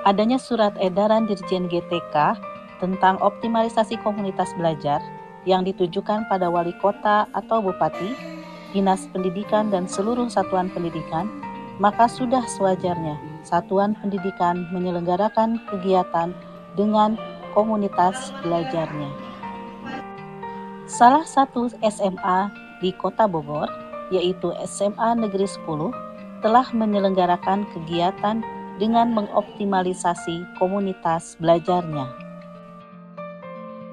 adanya surat edaran Dirjen GTK tentang optimalisasi komunitas belajar yang ditujukan pada wali kota atau bupati, dinas pendidikan dan seluruh satuan pendidikan, maka sudah sewajarnya satuan pendidikan menyelenggarakan kegiatan dengan komunitas belajarnya. Salah satu SMA di Kota Bogor, yaitu SMA Negeri 10, telah menyelenggarakan kegiatan dengan mengoptimalisasi komunitas belajarnya.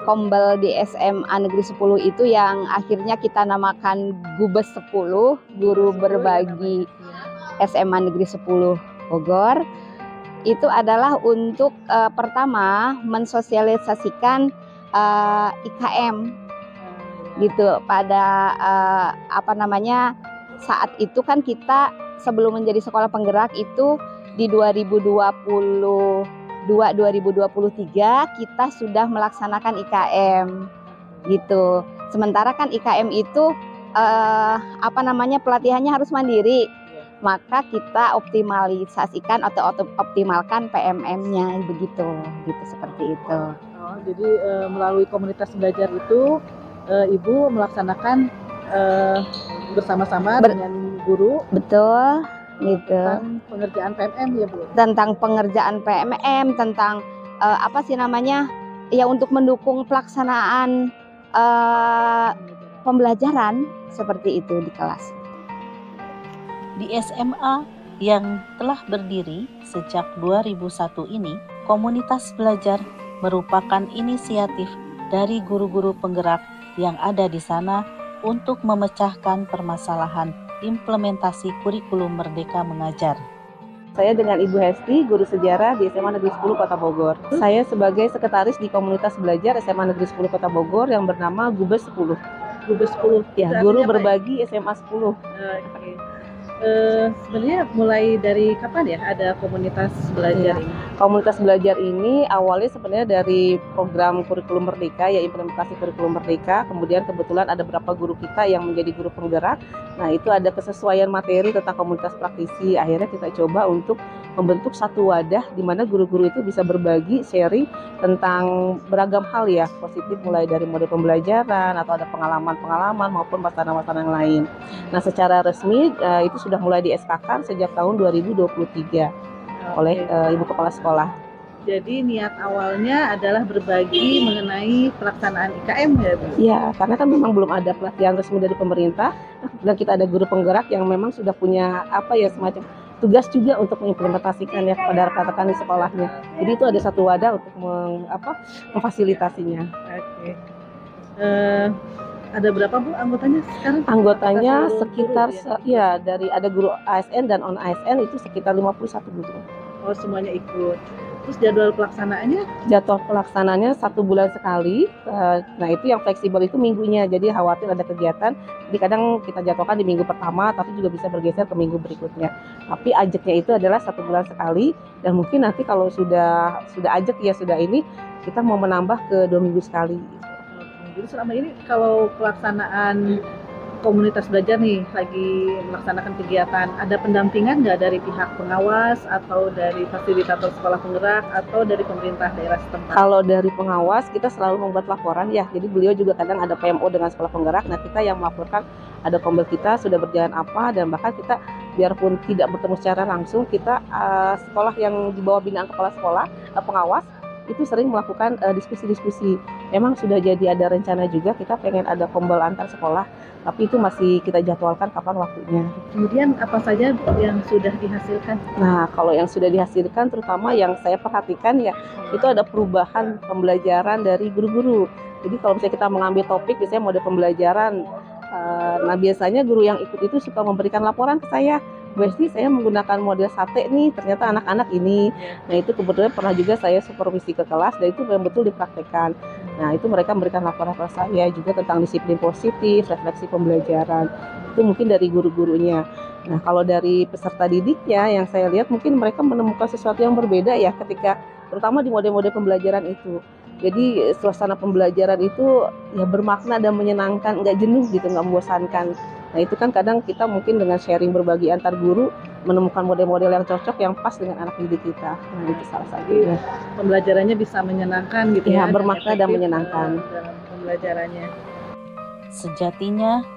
Kombel di SMA Negeri 10 itu yang akhirnya kita namakan Gubes 10, Guru Berbagi SMA Negeri 10 Bogor. Itu adalah untuk pertama mensosialisasikan IKM gitu pada saat itu kan kita sebelum menjadi sekolah penggerak itu di 2022-2023 kita sudah melaksanakan IKM gitu. Sementara kan IKM itu pelatihannya harus mandiri. Maka kita optimalisasikan atau optimalkan PMM-nya begitu seperti itu. Oh, jadi melalui komunitas belajar itu Ibu melaksanakan bersama-sama dengan guru. Betul. Gitu. Tentang pengerjaan PMM ya Bu? Tentang pengerjaan PMM, tentang untuk mendukung pelaksanaan pembelajaran seperti itu di kelas. Di SMA yang telah berdiri sejak 2001 ini, komunitas belajar merupakan inisiatif dari guru-guru penggerak yang ada di sana untuk memecahkan permasalahan implementasi kurikulum Merdeka Mengajar. Saya dengan Ibu Hesti, guru sejarah di SMA Negeri 10 Kota Bogor. Saya sebagai sekretaris di komunitas belajar SMA Negeri 10 Kota Bogor yang bernama Gubes 10. Gubes 10? Ya, guru berbagi SMA 10. Okay. Sebenarnya mulai dari kapan ya ada komunitas belajar ini? Komunitas belajar ini awalnya sebenarnya dari program kurikulum Merdeka, ya implementasi kurikulum Merdeka. Kemudian kebetulan ada beberapa guru kita yang menjadi guru penggerak. Nah, itu ada kesesuaian materi tentang komunitas praktisi. Akhirnya kita coba untuk membentuk satu wadah di mana guru-guru itu bisa berbagi, sharing tentang beragam hal ya, positif mulai dari model pembelajaran atau ada pengalaman-pengalaman maupun wacana-wacana yang lain. Nah, secara resmi itu sudah mulai di SK-kan sejak tahun 2023 oleh Ibu Kepala Sekolah. Jadi niat awalnya adalah berbagi mengenai pelaksanaan IKM ya Bu? Iya, karena kan memang belum ada pelatihan resmi dari pemerintah, dan kita ada guru penggerak yang memang sudah punya semacam tugas juga untuk mengimplementasikan ya kepada rekan-rekan di sekolahnya. Jadi itu ada satu wadah untuk memfasilitasinya. Oke. Ada berapa Bu anggotanya sekarang? Anggotanya sekitar dari ada guru ASN dan non ASN itu sekitar 51 guru. Oh, semuanya ikut. Terus jadwal pelaksanaannya? Jadwal pelaksanaannya 1 bulan sekali. Nah, itu yang fleksibel itu minggunya. Jadi khawatir ada kegiatan. Jadi kadang kita jadwalkan di minggu pertama, tapi juga bisa bergeser ke minggu berikutnya. Tapi ajaknya itu adalah 1 bulan sekali. Dan mungkin nanti kalau sudah ajak ya sudah ini, kita mau menambah ke 2 minggu sekali. Jadi selama ini kalau pelaksanaan komunitas belajar nih lagi melaksanakan kegiatan, ada pendampingan nggak dari pihak pengawas atau dari fasilitator sekolah penggerak atau dari pemerintah daerah setempat? Kalau dari pengawas kita selalu membuat laporan ya, jadi beliau juga kadang ada PMO dengan sekolah penggerak. Nah, kita yang melaporkan ada kombel kita sudah berjalan apa, dan bahkan kita biarpun tidak bertemu secara langsung, kita sekolah yang di bawah binaan kepala sekolah, pengawas itu sering melakukan diskusi-diskusi. Memang sudah jadi ada rencana juga kita pengen ada kombel antar sekolah, tapi itu masih kita jadwalkan kapan waktunya. Kemudian apa saja yang sudah dihasilkan? Nah, kalau yang sudah dihasilkan terutama yang saya perhatikan ya, itu ada perubahan pembelajaran dari guru-guru. Jadi kalau misalnya kita mengambil topik misalnya mode pembelajaran, nah biasanya guru yang ikut itu suka memberikan laporan ke saya. Berarti saya menggunakan model sate nih, ternyata anak-anak ini. Nah, itu kebetulan pernah juga saya supervisi ke kelas dan itu memang betul dipraktekkan. Nah, itu mereka memberikan laporan ke saya juga tentang disiplin positif, refleksi pembelajaran. Itu mungkin dari guru-gurunya. Nah, kalau dari peserta didiknya yang saya lihat mungkin mereka menemukan sesuatu yang berbeda ya ketika terutama di mode-mode pembelajaran itu. Jadi suasana pembelajaran itu ya bermakna dan menyenangkan, nggak jenuh gitu, nggak membosankan. Nah itu kan kadang kita mungkin dengan sharing berbagi antar guru menemukan model-model yang cocok yang pas dengan anak didik kita. Nah itu salah satu. Pembelajarannya bisa menyenangkan gitu ya. Bermakna dan menyenangkan dalam pembelajarannya. Sejatinya,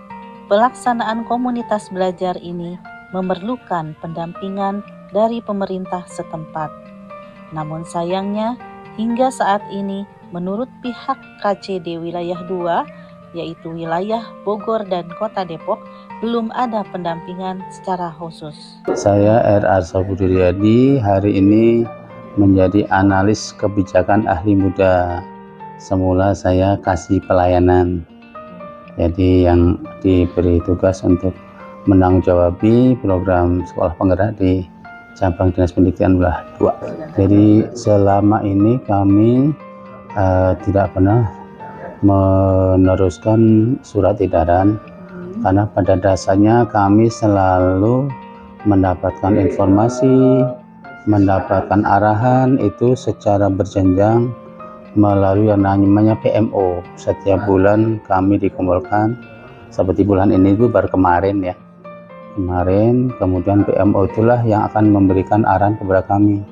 pelaksanaan komunitas belajar ini memerlukan pendampingan dari pemerintah setempat. Namun sayangnya, hingga saat ini menurut pihak KCD wilayah 2, yaitu wilayah Bogor dan Kota Depok, belum ada pendampingan secara khusus. Saya R.A. Sabudiryadi, hari ini menjadi analis kebijakan ahli muda. Semula saya kasih pelayanan, jadi yang diberi tugas untuk menanggung-jawabi program sekolah penggerak di cabang Dinas Pendidikan wilayah 2. Jadi selama ini kami tidak pernah meneruskan surat edaran karena pada dasarnya kami selalu mendapatkan informasi, mendapatkan arahan itu secara berjenjang melalui yang namanya PMO. Setiap bulan kami dikumpulkan, seperti bulan ini itu baru kemarin ya. Kemarin kemudian PMO itulah yang akan memberikan arahan kepada kami.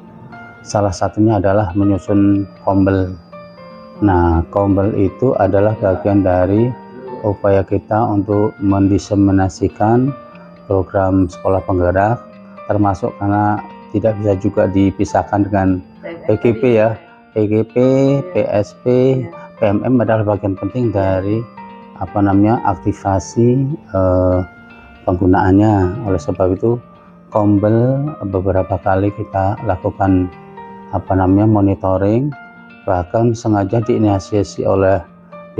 Salah satunya adalah menyusun kombel. Nah, kombel itu adalah bagian dari upaya kita untuk mendiseminasikan program sekolah penggerak, termasuk karena tidak bisa juga dipisahkan dengan PGP ya. PGP, PSP, PMM adalah bagian penting dari aktivasi penggunaannya. Oleh sebab itu kombel beberapa kali kita lakukan monitoring, bahkan sengaja diinisiasi oleh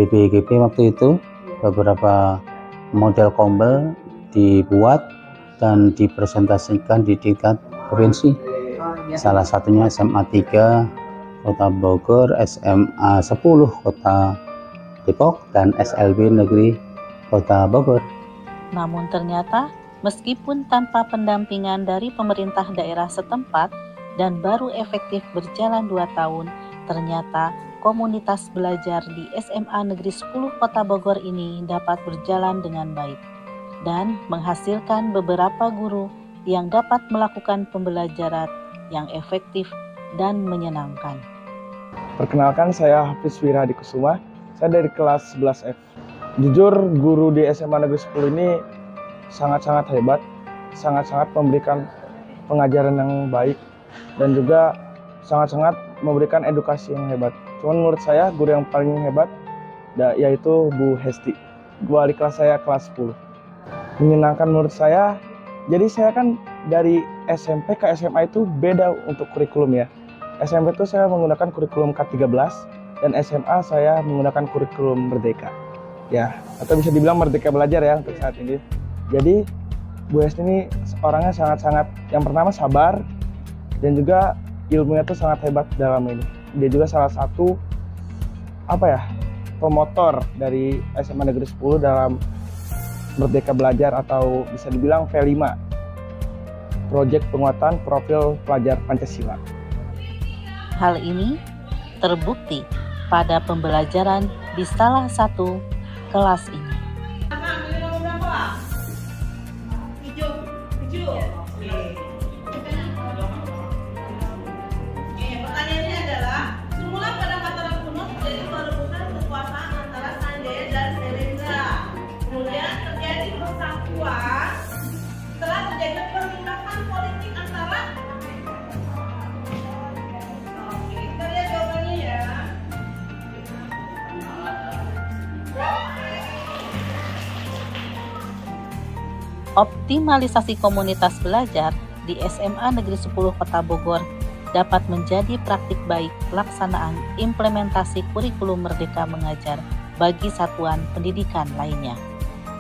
BPGP waktu itu. Beberapa model kombel dibuat dan dipresentasikan di tingkat provinsi. Salah satunya SMA 3 Kota Bogor, SMA 10 Kota Depok, dan SLB Negeri Kota Bogor. Namun ternyata meskipun tanpa pendampingan dari pemerintah daerah setempat dan baru efektif berjalan 2 tahun, ternyata komunitas belajar di SMA Negeri 10 Kota Bogor ini dapat berjalan dengan baik dan menghasilkan beberapa guru yang dapat melakukan pembelajaran yang efektif dan menyenangkan. Perkenalkan, saya Hafiz Wirahadikusuma, saya dari kelas 11F. Jujur, guru di SMA Negeri 10 ini sangat-sangat hebat, sangat-sangat memberikan pengajaran yang baik, dan juga sangat-sangat memberikan edukasi yang hebat. Cuman menurut saya guru yang paling hebat yaitu Bu Hesti, wali kelas saya kelas 10. Menyenangkan menurut saya, jadi saya kan dari SMP ke SMA itu beda untuk kurikulum ya. SMP itu saya menggunakan kurikulum K13 dan SMA saya menggunakan kurikulum Merdeka. Ya, atau bisa dibilang Merdeka Belajar ya untuk saat ini. Jadi Bu Hesti ini orangnya sangat-sangat, yang pertama sabar, dan juga ilmunya itu sangat hebat dalam ini. Dia juga salah satu promotor dari SMA Negeri 10 dalam Merdeka Belajar, atau bisa dibilang V5, Proyek Penguatan Profil Pelajar Pancasila. Hal ini terbukti pada pembelajaran di salah satu kelas ini. Pertanyaannya adalah, semula pada mataram kuno terjadi perebutan kekuasaan antara Sanjaya dan Selendra. Kemudian terjadi persatuan setelah terjadi perlintasan politik antara. Oke, kita lihat jawabannya ya. Optimalisasi komunitas belajar di SMA Negeri 10 Kota Bogor dapat menjadi praktik baik pelaksanaan implementasi kurikulum Merdeka Mengajar bagi satuan pendidikan lainnya.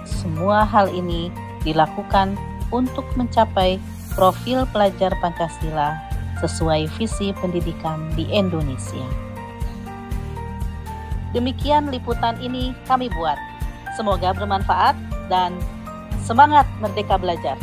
Semua hal ini dilakukan untuk mencapai profil pelajar Pancasila sesuai visi pendidikan di Indonesia. Demikian liputan ini kami buat. Semoga bermanfaat dan semangat Merdeka Belajar.